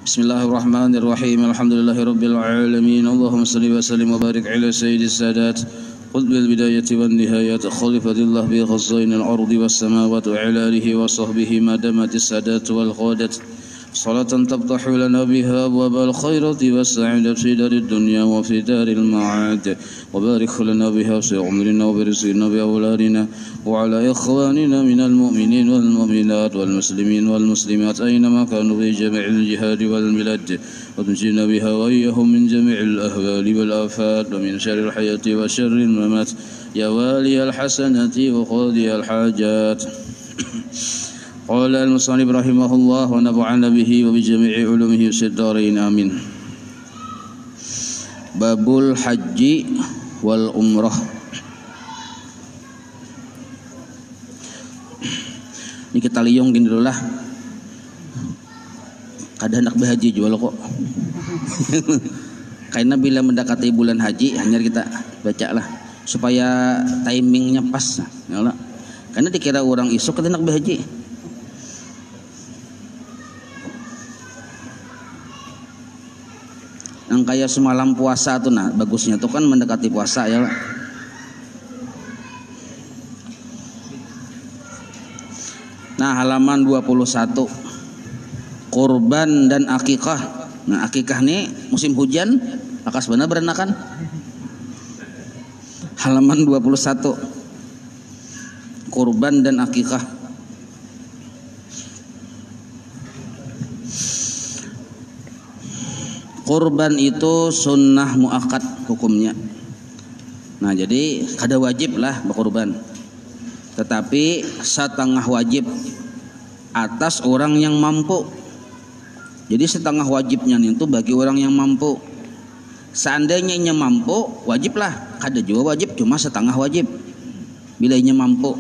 Bismillahirrahmanirrahim. Alhamdulillahirabbil alamin. Allahumma shalli wa sallim wa barik ala sayyidis sadat. Qul bil bidayati wan nihayat khalifatillah bi khazainil ardi was samawati wa ala alihi wa sahbihi ma damatis sadat wal qadat. Salatan tabtahu lana biha abwabal khairati was sa'adati fi darid dunya wa fi daril ma'ad. Wa barik lana biha fi umrina wa birizqina bi awladina wa ala ikhwanina minal mu'minin wal mu'minat wal muslimin wal muslimat aynama kanu fi jami'il jihad wal milad. Wa tunjina biha wa iyyahum min jami'il ahwali wal afat wa min syarril hayati wa syarril mamat. Ya waliyal hasanati wa qadiyal hajat. Qala al-musannif rahimahullah wa nafa'ana bihi wa bi jami'i ulumihi fid dharain amin. Babul haji wal umrah. Ini kita liung gini dulu lah. Kada hendak berhaji jual kok. Karena bila mendekati bulan haji hanya kita baca lah supaya timingnya pas. Ya, karena dikira orang isuk kada hendak berhaji. Yang kayak semalam puasa tuh nah bagusnya tuh kan mendekati puasa ya. Nah halaman 21 kurban dan akikah. Nah akikah nih musim hujan akas benar berenakan. Halaman 21 kurban dan akikah. Kurban itu sunnah muakkad hukumnya. Nah jadi kada wajib lah berkurban, tetapi setengah wajib atas orang yang mampu. Jadi setengah wajibnya itu bagi orang yang mampu. Seandainya nya mampu wajiblah, kada juga wajib cuma setengah wajib. Bila nya mampu,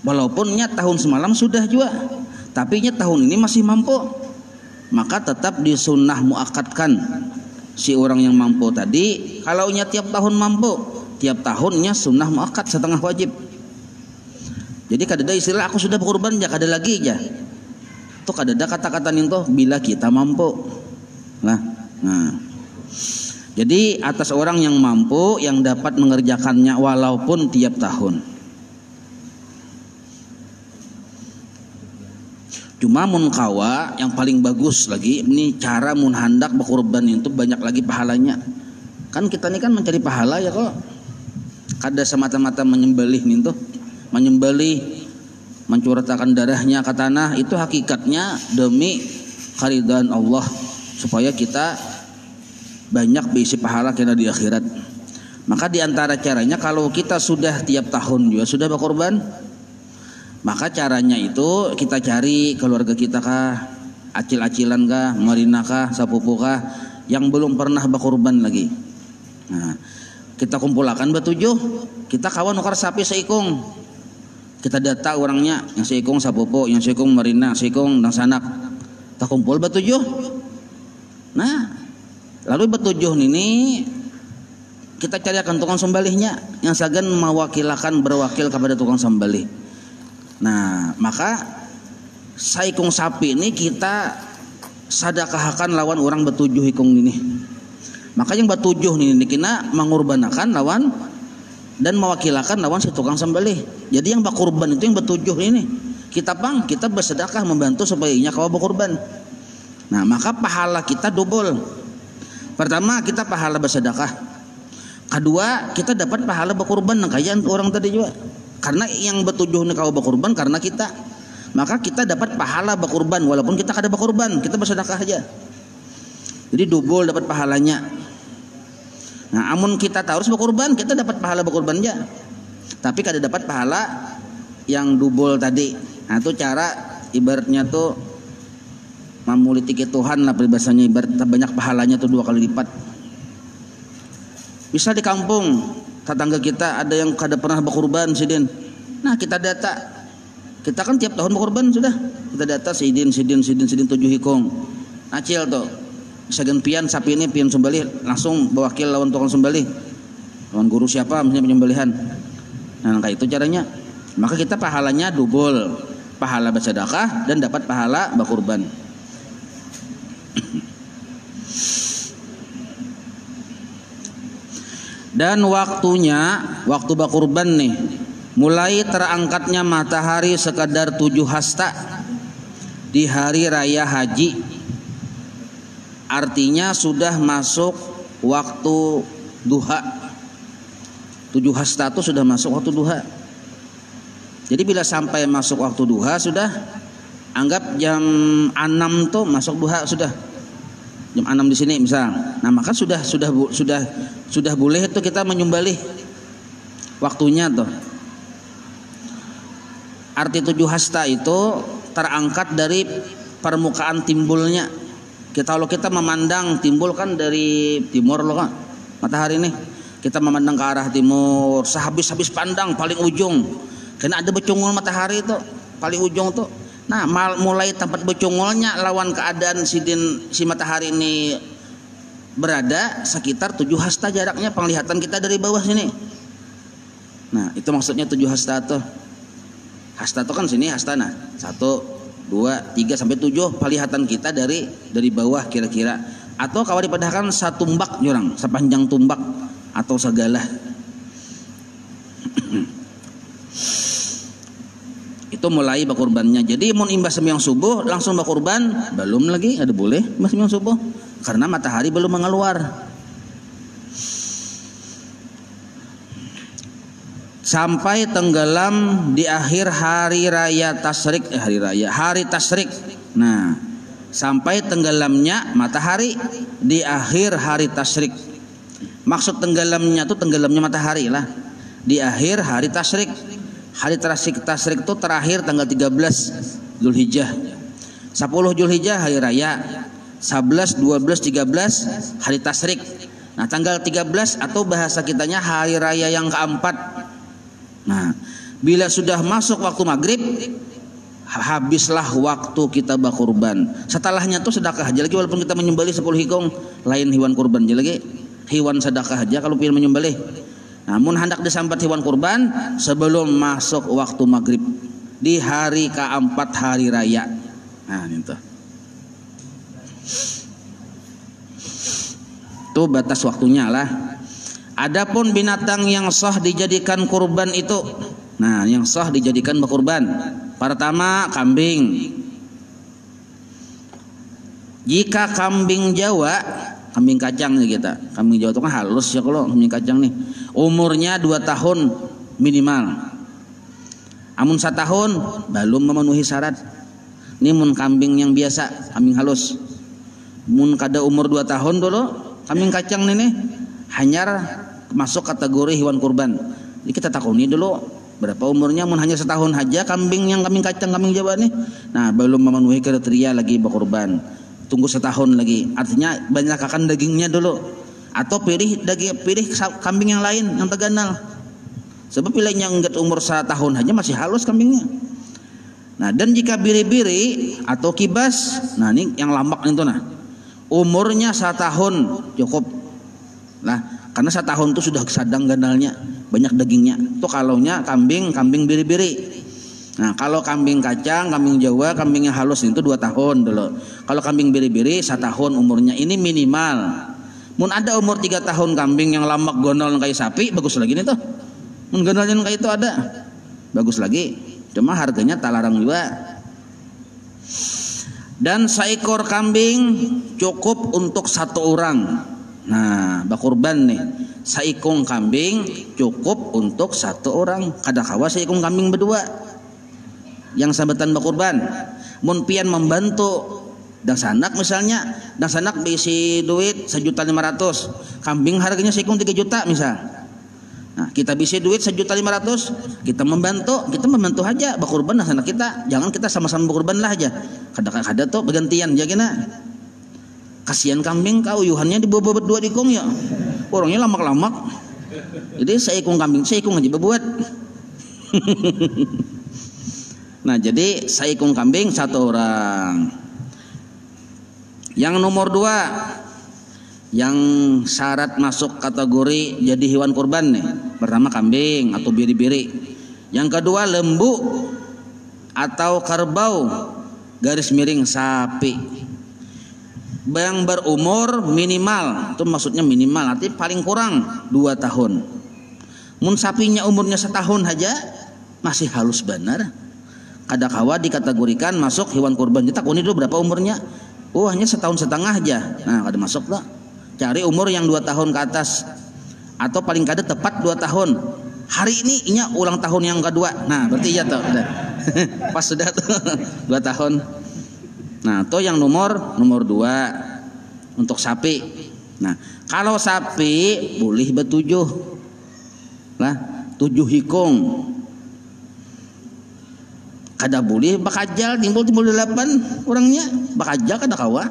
walaupun nya tahun semalam sudah juga, tapi nya tahun ini masih mampu, maka tetap disunnah muakkadkan si orang yang mampu tadi. Kalau nya tiap tahun mampu, tiap tahunnya sunnah muakkad setengah wajib. Jadi kadada istilah aku sudah berkurban ya kada lagi ya. Itu kadada kata-kata itu bila kita mampu. Nah. Jadi atas orang yang mampu yang dapat mengerjakannya walaupun tiap tahun. Cuma mun kawa yang paling bagus lagi ini cara mun handak berkurban itu banyak lagi pahalanya. Kan kita ini kan mencari pahala ya kok. Kada semata-mata menyembelih nih tuh. Menyembelih mencurahkan darahnya ke tanah itu hakikatnya demi keridhaan Allah supaya kita banyak berisi pahala kena di akhirat. Maka di antara caranya kalau kita sudah tiap tahun juga sudah berkurban, maka caranya itu kita cari keluarga kita kah, acil-acilan kah, marina kah, sapupu kah yang belum pernah berkurban lagi. Nah, kita kumpulkan bertujuh, kita kawan nukar sapi seikung. Kita data orangnya yang seikung sapupu, yang seikung marina, seikung dan sanak. Kita kumpul bertujuh. Nah, lalu bertujuh ini kita carikan tukang sembelihnya yang sagan mewakilakan berwakil kepada tukang sembelih. Nah, maka saikung sapi ini kita sadakahkan lawan orang bertujuh ikung ini. Maka yang bertujuh ini kena mengurbanakan lawan dan mewakilakan lawan si tukang sembelih. Jadi yang berkurban itu yang bertujuh ini. Kita bersedekah membantu supaya inya kawa berkurban. Nah, maka pahala kita double. Pertama kita pahala bersedekah. Kedua kita dapat pahala berkurban kayak orang tadi juga. Karena yang bertujuh nih kau berkurban karena kita, maka kita dapat pahala berkurban walaupun kita kada berkurban, kita bersedekah aja. Jadi double dapat pahalanya. Nah, amun kita harus berkurban, kita dapat pahala berkurban aja. Tapi kada dapat pahala yang double tadi. Nah, itu cara ibaratnya tuh memulitiki Tuhan lah peribahasanya, ibarat banyak pahalanya tuh 2 kali lipat. Bisa di kampung tetangga kita ada yang kada pernah berkurban sidin. Nah kita data, kita kan tiap tahun berkurban sudah. Kita data sidin 7 hikung. Acil tuh, segan pian sapi ini pian sembelih langsung berwakil lawan tukang sembelih, lawan guru siapa misalnya penyembelihan. Nah kayak itu caranya. Maka kita pahalanya double, pahala bersedekah dan dapat pahala berkurban. Dan waktunya, waktu bakurban nih, mulai terangkatnya matahari sekadar 7 hasta di hari raya haji. Artinya sudah masuk waktu duha. 7 hasta itu sudah masuk waktu duha. Jadi bila sampai masuk waktu duha sudah, anggap jam 6 tuh masuk duha sudah. Jam 6 di sini misal. Nah, maka sudah boleh itu kita menyembelih waktunya tuh. Arti 7 hasta itu terangkat dari permukaan timbulnya. Kalau kita memandang timbul kan dari timur loh kan, matahari nih. Kita memandang ke arah timur, sehabis pandang paling ujung. Karena ada becungul matahari itu paling ujung tuh. Nah, mulai tempat becungulnya lawan keadaan si matahari ini berada sekitar 7 hasta jaraknya penglihatan kita dari bawah sini. Nah, itu maksudnya 7 hasta tuh. Hasta tuh kan sini hasta, nah 1, 2, 3 sampai 7 penglihatan kita dari bawah kira-kira. Atau kalau dipedahkan satumbak jurang, sepanjang tumbak atau segala. Itu mulai bakurbannya. Jadi mun imbas sembahyang subuh langsung bakurban belum lagi, ada boleh imbas sembahyang subuh karena matahari belum mengeluar. Sampai tenggelam di akhir hari raya tasyrik, hari tasyrik. Nah, sampai tenggelamnya matahari di akhir hari tasyrik. Maksud tenggelamnya itu tenggelamnya matahari lah di akhir hari tasyrik. Hari tasyrik itu terakhir tanggal 13 Zulhijjah. 10 Zulhijjah hari raya. 11, 12, 13 hari tasyrik. Nah, tanggal 13 atau bahasa kitanya hari raya yang keempat. Nah, bila sudah masuk waktu maghrib, habislah waktu kita bakurban. Setelahnya tuh sedekah aja lagi, walaupun kita menyembelih 10 hikong, lain hewan kurban aja lagi. Hewan sedekah aja kalau pilih menyembelih. Namun hendak disambat hewan kurban sebelum masuk waktu maghrib di hari keempat hari raya. Nah, itu. Itu batas waktunya lah. Adapun binatang yang sah dijadikan kurban itu, nah yang sah dijadikan berkurban. Pertama kambing. Jika kambing Jawa, kambing kacang nih kita. Kambing Jawa itu kan halus ya kalau kambing kacang nih. Umurnya 2 tahun minimal. Amun 1 tahun belum memenuhi syarat. Ini mun kambing yang biasa, kambing halus. Mun kada umur 2 tahun dulu, kambing kacang nih hanyar masuk kategori hewan kurban. Jadi kita takuni dulu berapa umurnya. Mun hanya 1 tahun aja kambing kacang kambing Jawa nih, nah belum memenuhi kriteria lagi berkurban. Tunggu 1 tahun lagi. Artinya banyak akan dagingnya dulu. Atau pilih kambing yang lain yang terganal. Sebab pilihnya enggak umur 1 tahun aja masih halus kambingnya. Nah, dan jika biri-biri atau kibas, nah ini yang lambak itu nah. Umurnya 1 tahun cukup. Nah, karena 1 tahun itu sudah sadang ganalnya, banyak dagingnya. Itu kalaunya kambing biri-biri. Nah, kalau kambing kacang, kambing Jawa, kambing yang halus itu 2 tahun dulu. Kalau kambing biri-biri 1 tahun umurnya, ini minimal. Mun ada umur 3 tahun kambing yang lamak gonol kayak sapi, bagus lagi nih tuh. Mun gonolnya kayak itu ada, bagus lagi. Cuma harganya tak larang juga. Dan seekor kambing cukup untuk 1 orang. Nah, bakurban nih. Seekor kambing cukup untuk 1 orang. Kadakawa seekor kambing berdua. Yang sabetan bakurban. Mun pian membantu dan sanak misalnya, dan sanak bisi duit 1.500.000, kambing harganya seikung 3 juta misal. Nah, kita bisi duit 1.500.000, kita membantu aja bakurban dan sanak kita. Jangan kita sama-sama bakurban lah aja. Kadang-kadang tuh bergantian jagina. Kasihan kambing kau uyuhannya dibawa berdua dikong ya. Orangnya lamak-lamak. Jadi seikung kambing seikung aja berbuat. Nah, jadi seikung kambing 1 orang. Yang nomor 2, yang syarat masuk kategori jadi hewan kurban nih. Pertama kambing atau biri-biri. Yang kedua lembu atau kerbau garis miring sapi. Yang berumur minimal, itu maksudnya minimal, nanti paling kurang 2 tahun. Mun sapinya umurnya setahun aja masih halus benar. Kadakawa dikategorikan masuk hewan kurban. Kita kuni dulu berapa umurnya? Oh hanya setahun setengah aja. Nah kada masuk lah. Cari umur yang 2 tahun ke atas. Atau paling kada tepat 2 tahun. Hari ini inya ulang tahun yang kedua. Nah berarti ya tuh udah. Pas sudah tuh 2 tahun. Nah itu yang nomor 2 untuk sapi. Nah kalau sapi boleh betujuh lah, 7 hikung. Kada boleh bakajal timbul 8 orangnya bakajal kada kawa.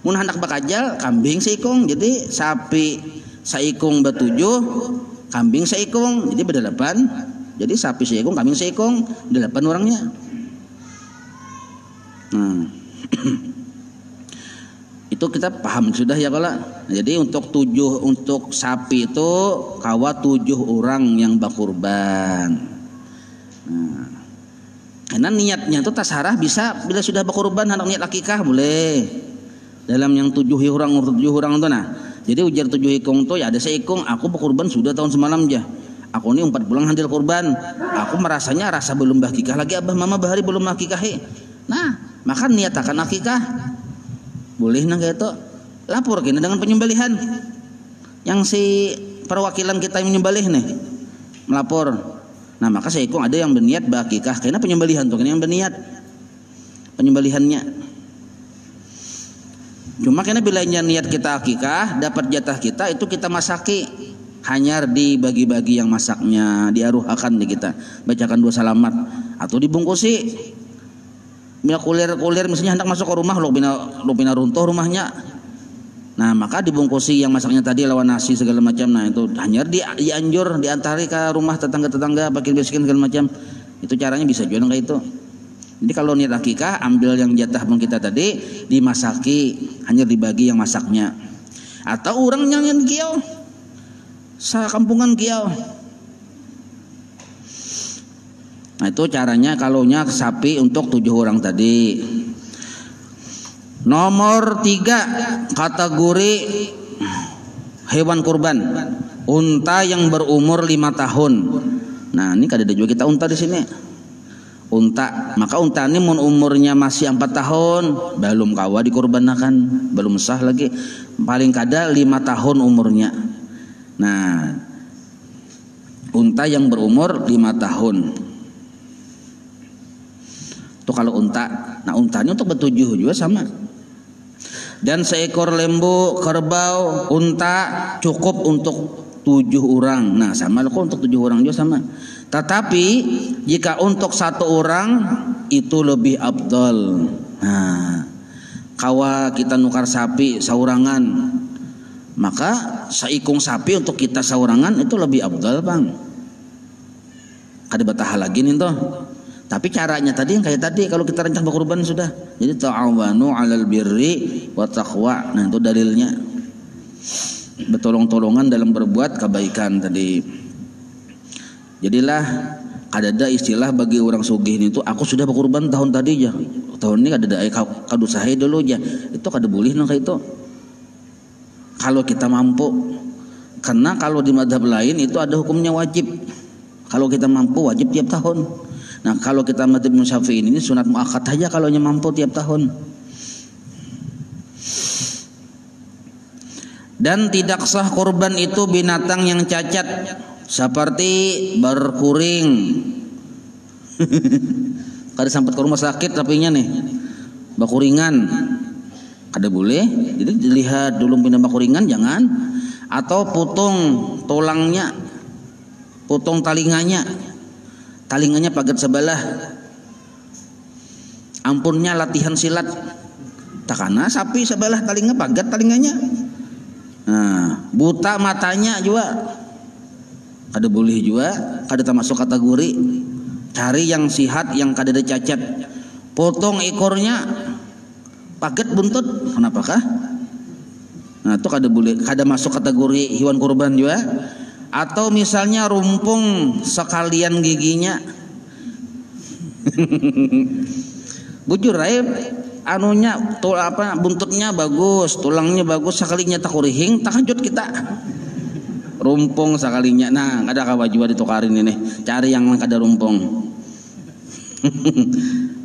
Mun hendak bakajal kambing seikung, jadi sapi saikung betujuh, kambing seikung, jadi berdelapan. Jadi sapi seikung, kambing seikung, 8 orangnya. Nah. Itu kita paham sudah ya kalau. Jadi untuk sapi itu kawa 7 orang yang bakurban. Nah, karena niatnya itu tasarah bisa bila sudah bakurban hendak niat akikah boleh. Dalam yang 7 orang itu nah. Jadi ujar 7 hikung itu ya ada seikung aku bakurban sudah tahun semalam aja. Aku ini 4 bulan handil kurban. Aku merasanya rasa belum bakikah lagi abah mama bahari belum akikahi. Nah, maka niat akan akikah. Boleh nang kayak itu lapor kena dengan penyembelihan yang si perwakilan kita yang menyembelih nih melapor. Nah maka seikung ada yang berniat bakikah karena penyembelihan tuh yang berniat penyembelihannya. Cuma karena bila niat kita akikah dapat jatah kita itu kita masaki hanya dibagi-bagi yang masaknya diaruhakan di kita bacakan 2 salamat atau dibungkusi. Bila kulir misalnya hendak masuk ke rumah lo pina runtuh rumahnya. Nah maka dibungkusi yang masaknya tadi lawan nasi segala macam. Nah itu hanya dianjur diantari ke rumah tetangga-tetangga pakai miskin segala macam. Itu caranya bisa jual kayak itu. Jadi kalau niat akikah ambil yang jatah pun kita tadi dimasaki hanya dibagi yang masaknya. Atau orang nyanyian kiau sa kampungan kiau. Nah itu caranya kalaunya sapi untuk 7 orang tadi. Nomor 3 kategori hewan kurban unta yang berumur 5 tahun. Nah ini kada ada juga kita unta di sini. Unta, maka unta ini umurnya masih 4 tahun belum kawa dikurbankan, belum sah lagi. Paling kada 5 tahun umurnya. Nah unta yang berumur 5 tahun. Itu kalau unta. Nah untanya untuk betujuh juga sama. Dan seekor lembu, kerbau, unta cukup untuk 7 orang. Nah sama kok untuk 7 orang juga sama. Tetapi jika untuk 1 orang itu lebih afdal. Nah kawa kita nukar sapi saurangan, maka seikung sapi untuk kita saurangan itu lebih afdal bang. Kada batah lagi nih toh. Tapi caranya tadi yang kayak tadi kalau kita rencana berkurban sudah. Jadi ta'awanu 'alal birri wa taqwa. Nah itu dalilnya. Bertolong-tolongan dalam berbuat kebaikan tadi. Jadilah ada istilah bagi orang sugih itu aku sudah berkurban tahun tadi aja. Tahun ini ada kadu sahe dulu aja. Itu kada boleh nang kayak itu. Kalau kita mampu. Karena kalau di mazhab lain itu ada hukumnya wajib. Kalau kita mampu wajib tiap tahun. Nah kalau kita mazhab Syafi'i ini sunat muakkad aja kalau mampu tiap tahun. Dan tidak sah kurban itu binatang yang cacat seperti berkuring. Kada sampai ke rumah sakit tapinya nih bakuringan kada boleh. Jadi dilihat dulu pindah bakuringan jangan. Atau putung tulangnya, putung talinganya pagat sebelah. Ampunnya latihan silat. Takana sapi sebelah talinga pagat talinganya. Nah, buta matanya juga kada boleh juga, kada termasuk kategori. Cari yang sihat yang kada ada cacat. Potong ekornya pagat buntut, kenapakah? Nah, itu kada boleh, kada masuk kategori hewan kurban juga. Atau misalnya rumpung sekalian giginya. Bujur aja anunya buntutnya bagus, tulangnya bagus, sakalinya tak kurihing, takajut kita. Rumpung sakalinya. Nah, ada kawa juga ditukarin ini. Cari yang kada rumpung.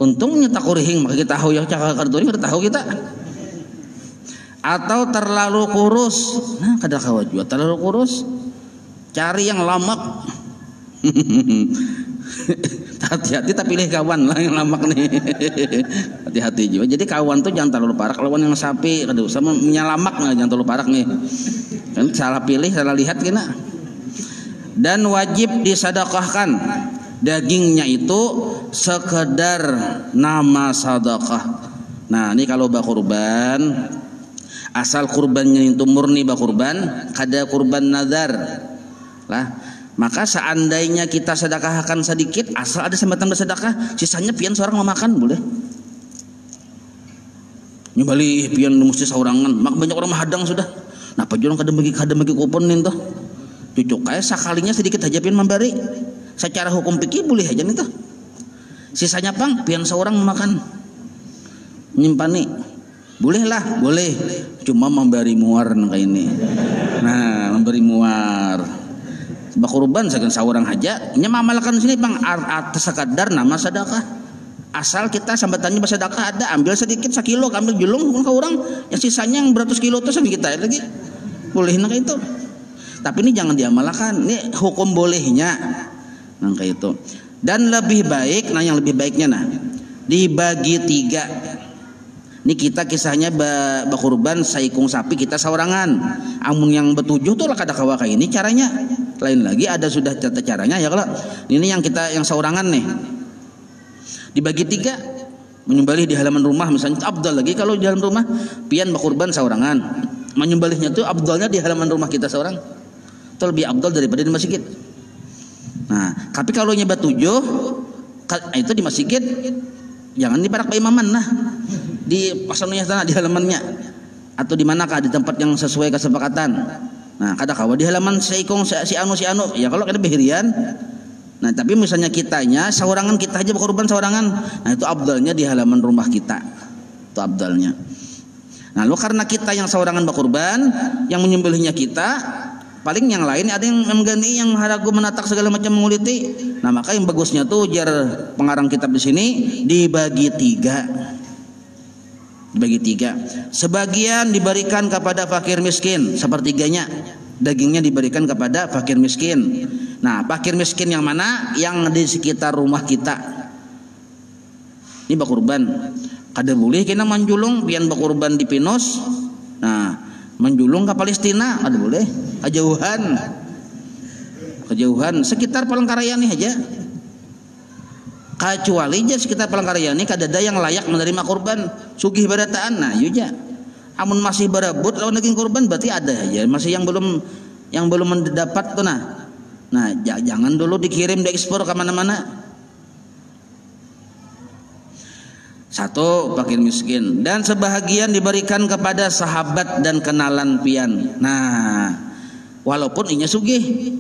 Untungnya tak kurihing, maka kita tahu ya cakap karturing kita tahu kita. Atau terlalu kurus. Nah, kada kawa juga terlalu kurus. Cari yang lamak. Hati-hati tapi pilih kawan lah yang lamak nih. Hati-hati juga. Jadi kawan tuh jangan terlalu parak. Lawan yang sapi, aduh, sama menyalamak nggak jangan terlalu parak nih. Kan salah pilih, salah lihat kena. Dan wajib disedekahkan. Dagingnya itu sekedar nama sedekah. Nah, ini kalau bakurban, asal kurbannya itu murni bakurban, kada kurban nazar lah. Maka seandainya kita sedekahkan sedikit, asal ada sembatan bersedekah, sisanya pian seorang memakan boleh. Nyebali pian mesti saurangan, mak banyak orang mahadang sudah. Napa jorong kada bagi kupon nih tuh. Cucuk kayak sakalinya sedikit aja pian memberi. Secara hukum fikih boleh aja nih tuh. Sisanya pang pian seorang memakan. Nyimpani. Boleh lah, boleh. Cuma memberi muar kayak ini. Nah, memberi muar. Bakurban segan seorang aja nya mamalkan sini bang atas sekadar nama sedekah. Asal kita sambatannya bersedekah ada, ambil sedikit sekilo, ambil julung ke orang, yang sisanya yang beratus kilo itu sama kita lagi boleh nak itu. Tapi ini jangan diamalkan, ini hukum bolehnya nah kayak itu. Dan lebih baik, nah yang lebih baiknya nah dibagi 3. Ini kita kisahnya bakurban saikung sapi kita saurangan. Amun yang betujuh tuh lah kada kawa kayak ini caranya. Lain lagi ada sudah tata caranya ya kalau ini yang kita yang saurangan nih. Dibagi 3, menyembelih di halaman rumah misalnya abdal lagi kalau di dalam rumah pian bakurban saurangan. Menyembelihnya tuh abdalnya di halaman rumah kita seorang. Itu lebih abdal daripada di masjid. Nah, tapi kalau nyebat 7 itu di masjid jangan di parak imaman nah. Di pasannya tanah di halamannya atau di manakah di tempat yang sesuai kesepakatan. Nah, kada kawa di halaman seikong si anu ya kalau kada behirian. Nah, tapi misalnya kitanya saurangan kita aja berkorban saurangan. Nah, itu abdalnya di halaman rumah kita. Itu abdalnya. Nah, lo karena kita yang saurangan berkorban, yang menyembelihnya kita, paling yang lain ada yang mengganti yang haragu menatak segala macam menguliti. Nah, maka yang bagusnya tuh jar pengarang kitab di sini dibagi 3. Dibagi 3. Sebagian diberikan kepada fakir miskin, sepertiganya dagingnya diberikan kepada fakir miskin. Nah, fakir miskin yang mana? Yang di sekitar rumah kita. Ini bakurban. Kada boleh kena manjulung pian bakurban di Pinus. Nah, manjulung ke Palestina kada boleh. Kejauhan sekitar Palangkaraya nih aja. Kecuali aja sekitar Palangkaraya ini kadada yang layak menerima kurban sugih barataan. Nah yuja amun masih berebut lawan daging kurban berarti ada aja masih yang belum mendapat tuh nah jangan dulu dikirim diekspor ke mana-mana. 1 fakir miskin dan sebahagian diberikan kepada sahabat dan kenalan pian. Nah walaupun inya sugih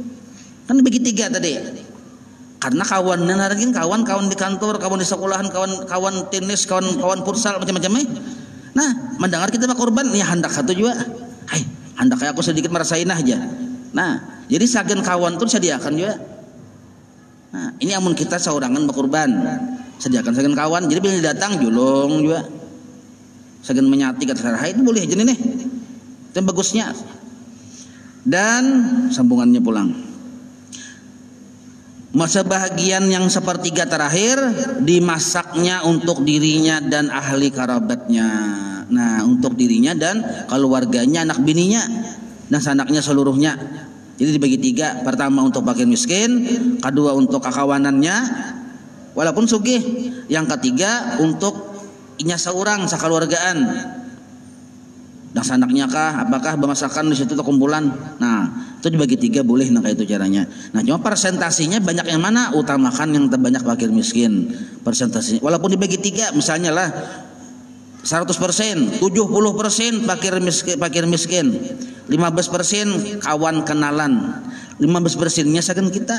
kan dibagi 3 tadi. Karena kawannya naragin kawan di kantor, kawan di sekolahan, kawan tenis, kawan futsal macam-macam. Nah, mendengar kita berkorban, ya hendak satu juga. Hai, hendak kayak aku sedikit merasain aja. Nah, jadi sagen kawan tuh sediakan juga. Nah, ini amun kita saurangan berkorban, sediakan sagen kawan. Jadi bila datang julung juga. Sagen menyati kata sarah itu boleh aja nih. Itu bagusnya. Dan sambungannya pulang. Masa bahagian yang sepertiga terakhir dimasaknya untuk dirinya dan ahli kerabatnya. Nah, untuk dirinya dan keluarganya, anak bininya dan anaknya seluruhnya. Jadi dibagi 3. Pertama untuk fakir miskin, kedua untuk kakawanannya walaupun sugih, yang ketiga untuk inya seorang sakeluargaan. Dan anaknya kah, apakah bermasakan di situ kumpulan. Nah, itu dibagi 3 boleh nah kayak itu caranya. Nah, cuma persentasinya banyak yang mana? Utamakan yang terbanyak fakir miskin. Persentasinya walaupun dibagi 3 misalnya lah 100%, 70% fakir miskin, 15% kawan kenalan, 15%-nya saken kita.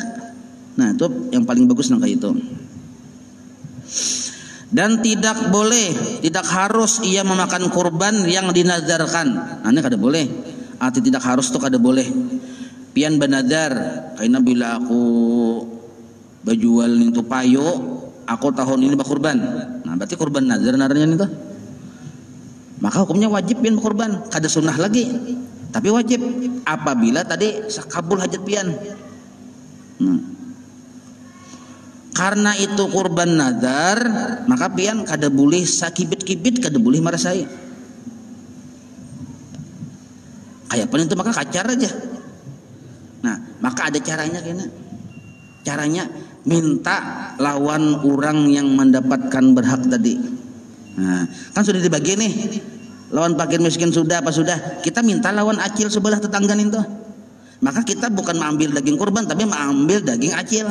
Nah, itu yang paling bagus nah kayak itu. Dan tidak boleh, tidak harus ia memakan kurban yang dinazarkan. Nah, ini kada boleh. Arti tidak harus itu kada boleh. Pian benadar, karena bila aku bajual itu payo, aku tahun ini berkurban. Nah, berarti kurban nazar naranya itu. Maka hukumnya wajib pian berkurban, kada sunnah lagi. Tapi wajib apabila tadi kabul hajat pian. Karena itu kurban nazar, maka pian kada boleh sakibit-kibit, kada boleh marasai. Kayak apa itu maka kacar aja. Nah, maka ada caranya kena. Caranya minta lawan orang yang mendapatkan berhak tadi. Nah, kan sudah dibagi nih. Lawan fakir miskin sudah apa sudah? Kita minta lawan acil sebelah tetangga itu. Maka kita bukan mengambil daging kurban tapi mengambil daging acil.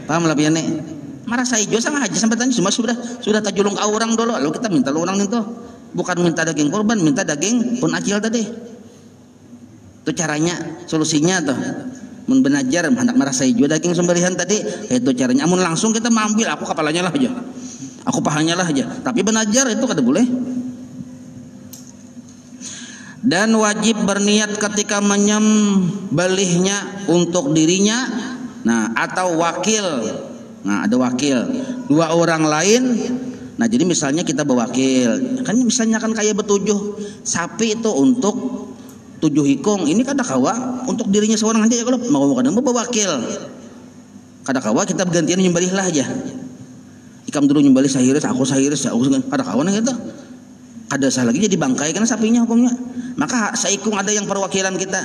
Paham lah pian nih? Marasa ijo sang haji sampai tanya cuma sudah tajulung ke orang dulu. Lalu kita minta orang itu. Bukan minta daging kurban, minta daging pun acil tadi. Itu caranya, solusinya tuh. Mun benajar hendak merasa hijau daging sembelihan tadi, itu caranya. Amun langsung kita mengambil, aku kepalanya lah aja, aku pahanya lah aja. Tapi benajar itu kada boleh. Dan wajib berniat ketika menyembelihnya untuk dirinya, nah atau wakil. Nah ada wakil, dua orang lain. Nah jadi misalnya kita berwakil, kan misalnya kan kayak betujuh sapi itu untuk 7 hikung, ini kada kawa untuk dirinya seorang aja ya kalau mau kadang berwakil. Kada kawa kita bergantian nyembelih lah aja. Ikam dulu nyembelih sahiris, aku kada kawa nang gitu. Kada sah lagi jadi bangkai karena sapinya hukumnya. Maka saikung ada yang perwakilan kita.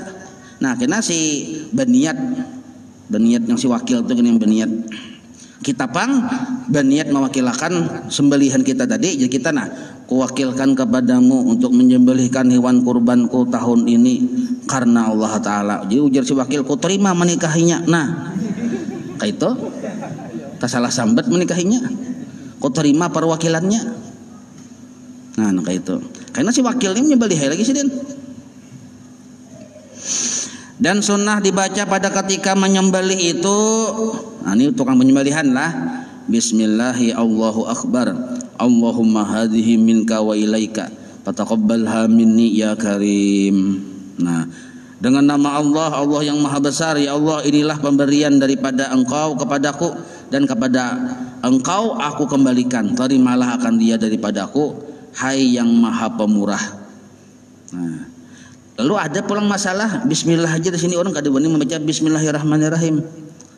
Nah, kena si berniat yang si wakil itu kena yang berniat. Kita pang berniat mewakilakan sembelihan kita tadi, jadi kita kuwakilkan kepadamu untuk menyembelihkan hewan kurbanku tahun ini karena Allah Ta'ala. Jadi ujar si wakil, ku terima menikahinya. Nah kayak itu tak salah sambat menikahinya, ku terima perwakilannya. Nah kayak itu karena si wakil ini menyembelih lagi sih din. Dan sunnah dibaca pada ketika menyembelih itu, nah ini tukang penyembelihan lah, Bismillahi Allahu Akbar, Allahumma hadhihi minka wa ilaika fataqabbalha minni ya karim. Nah dengan nama Allah, Allah yang maha besar, ya Allah inilah pemberian daripada engkau kepadaku, dan kepada engkau aku kembalikan, terimalah akan dia daripadaku, hai yang maha pemurah. Nah lalu ada pulang masalah Bismillah aja di sini orang kada berani membaca Bismillahirrahmanirrahim.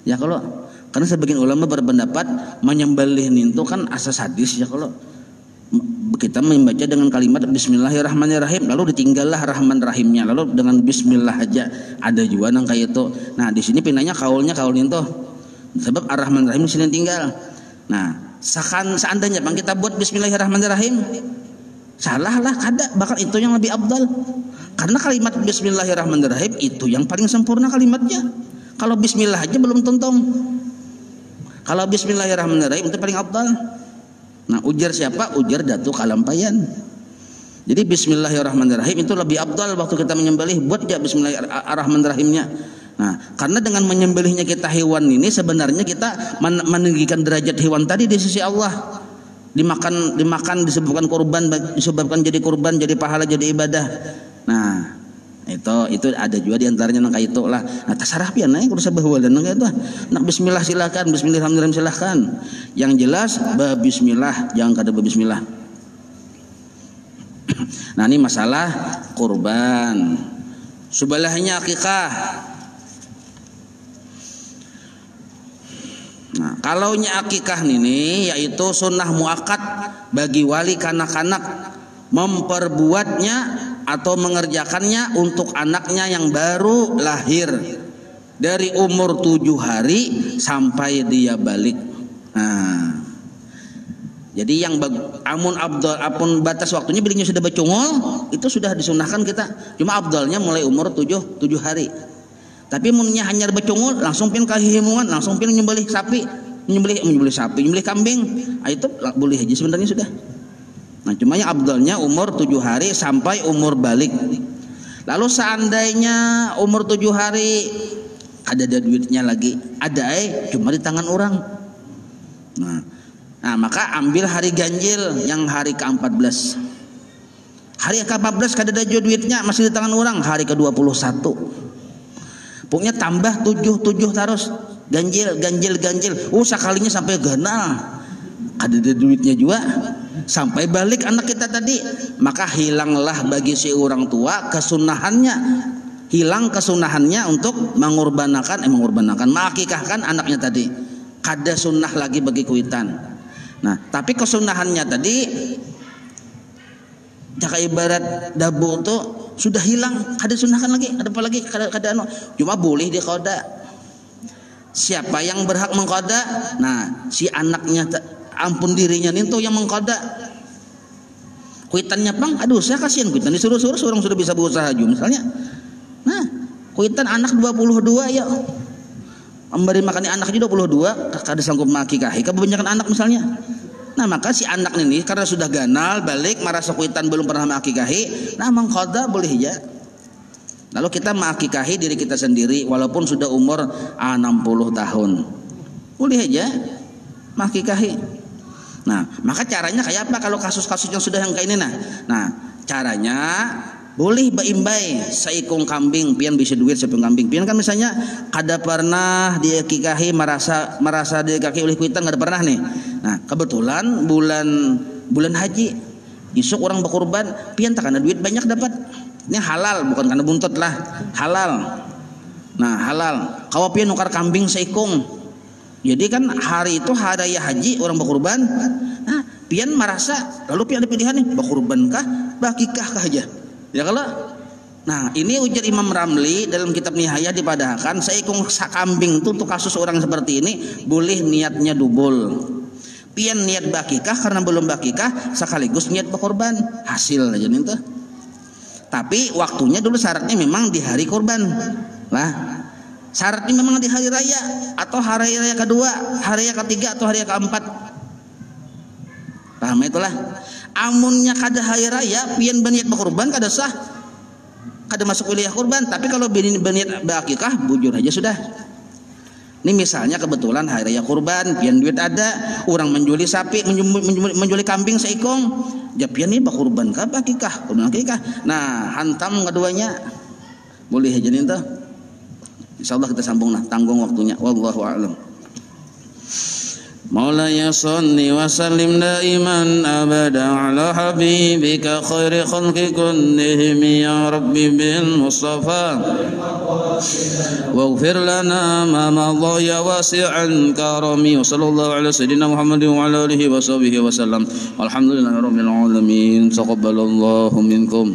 Ya kalau karena sebagian ulama berpendapat menyembelih itu kan asas hadis ya kalau kita membaca dengan kalimat Bismillahirrahmanirrahim lalu ditinggallah Rahman Rahimnya lalu dengan Bismillah aja ada juga nang kayak itu. Nah di sini pinanya kaul itu sebab Ar-Rahman Rahim di sini tinggal. Nah seandainya bang kita buat Bismillahirrahmanirrahim salah lah kada bahkan itu yang lebih abdal. Karena kalimat Bismillahirrahmanirrahim itu yang paling sempurna kalimatnya. Kalau Bismillah aja belum tuntung. Kalau Bismillahirrahmanirrahim itu paling abdal. Nah ujar siapa? Ujar Datuk Kalampayan. Jadi Bismillahirrahmanirrahim itu lebih abdal waktu kita menyembelih. Buat ya Bismillahirrahmanirrahimnya. Nah karena dengan menyembelihnya kita hewan ini sebenarnya kita meninggikan derajat hewan tadi di sisi Allah. Dimakan disebabkan kurban, disebabkan jadi kurban, jadi pahala, jadi ibadah. Nah itu ada juga diantaranya nang kayak itu lah. Nah tasarah pian naik kursa bahwa dan nang itu nak Bismillah silakan, Bismillahirrahmanirrahim silakan. Yang jelas Bismillah, jangan kada Bismillah. Nah ini masalah kurban. Sebelahnya akikah. Nah, kalau akikah ini yaitu sunnah muakkad bagi wali kanak-kanak memperbuatnya atau mengerjakannya untuk anaknya yang baru lahir dari umur 7 hari sampai dia balik. Nah, jadi yang apun batas waktunya bilinya sudah becungul itu sudah disunahkan kita. Cuma abdalnya mulai umur 7 hari. Tapi munnya hanya becungul langsung pin kahihimungan, langsung pin nyembelih sapi, nyembelih kambing. Nah, itu boleh aja sebenarnya sudah. Nah, cuma yang abdalnya umur 7 hari sampai umur balik. Lalu seandainya umur 7 hari ada duitnya lagi, ada cuma di tangan orang. Nah, Nah, maka ambil hari ganjil yang hari ke-14. Hari ke-14 kada ada duitnya, masih di tangan orang. Hari ke-21 pokoknya tambah 7 terus ganjil. Sekalinya sampai ganal, kada ada duitnya juga sampai balik anak kita tadi. Maka hilanglah bagi si orang tua kesunahannya, hilang kesunahannya untuk mengorbankan mengakikahkan anaknya tadi. Kada sunnah lagi bagi kuitan. Nah, tapi kesunahannya tadi jaka ibarat dabu itu sudah hilang, kada sunahkan lagi, ada apa lagi, kada cuma boleh dia koda. Siapa yang berhak mengkoda? Nah, si anaknya ampun dirinya itu yang mengkoda. Kuitannya pang, aduh saya kasihan kuitan disuruh-suruh, orang sudah bisa berusaha juga misalnya. Nah, kuitan anak 22 ya, memberi makan anak aja 22, kada sanggup makikahi kebanyakan anak misalnya. Nah, maka si anak ini karena sudah ganal balik merasa kuitan belum pernah mengakikahi, nah mengkoda boleh ya. Lalu kita mengakikahi diri kita sendiri walaupun sudah umur 60 tahun, boleh aja mengakikahi. Nah, maka caranya kayak apa kalau kasus-kasus yang sudah yang kayak ini? Nah, caranya boleh baimbai saikung kambing pian bisa duit sepung kambing pian kan misalnya kada pernah diakikahi merasa diakikahi oleh kuitan kada pernah nih. Nah, kebetulan bulan haji isuk orang berkurban pian tak ada duit banyak dapat. Ini halal, bukan karena buntut lah, halal. Nah, halal kalau pian nukar kambing saikung. Jadi kan hari itu hari raya haji orang berkurban. Nah, pian merasa lalu pian ada pilihan nih, berkurban kah bakikah kah aja. Ya kalau, nah ini ujar Imam Ramli dalam kitab Nihayah dipadahkan seikung kambing itu untuk kasus orang seperti ini boleh niatnya double. Pian niat bakikah karena belum bakikah sekaligus niat berkorban hasil aja nih tuh. Tapi waktunya dulu syaratnya memang di hari korban lah. Syaratnya memang di hari raya atau hari raya kedua, hari raya ketiga atau hari raya keempat. Paham itulah. Amunnya kada hari raya pian berniat berkorban kada sah, kada masuk wilayah korban. Tapi kalau berniat berakikah bujur aja sudah. Ini misalnya kebetulan hari raya korban pian duit ada, orang menjuli sapi, menjuli kambing seikong, ya pian ini berkorban kah berakikah, korban akikah. Nah, hantam keduanya boleh aja nih tuh. Insyaallah kita sambung nah, tanggung waktunya. Wallahu a'lam. مولاي صل وسلم دائما أبدا على حبيبك خير خلق كلهم يا ربي بالمصطفى واغفر لنا ما مضى يا واسع الكرم وصلى الله على سيدنا محمد وعلى آله وصحبه وسلم والحمد لله رب العالمين تقبل الله منكم.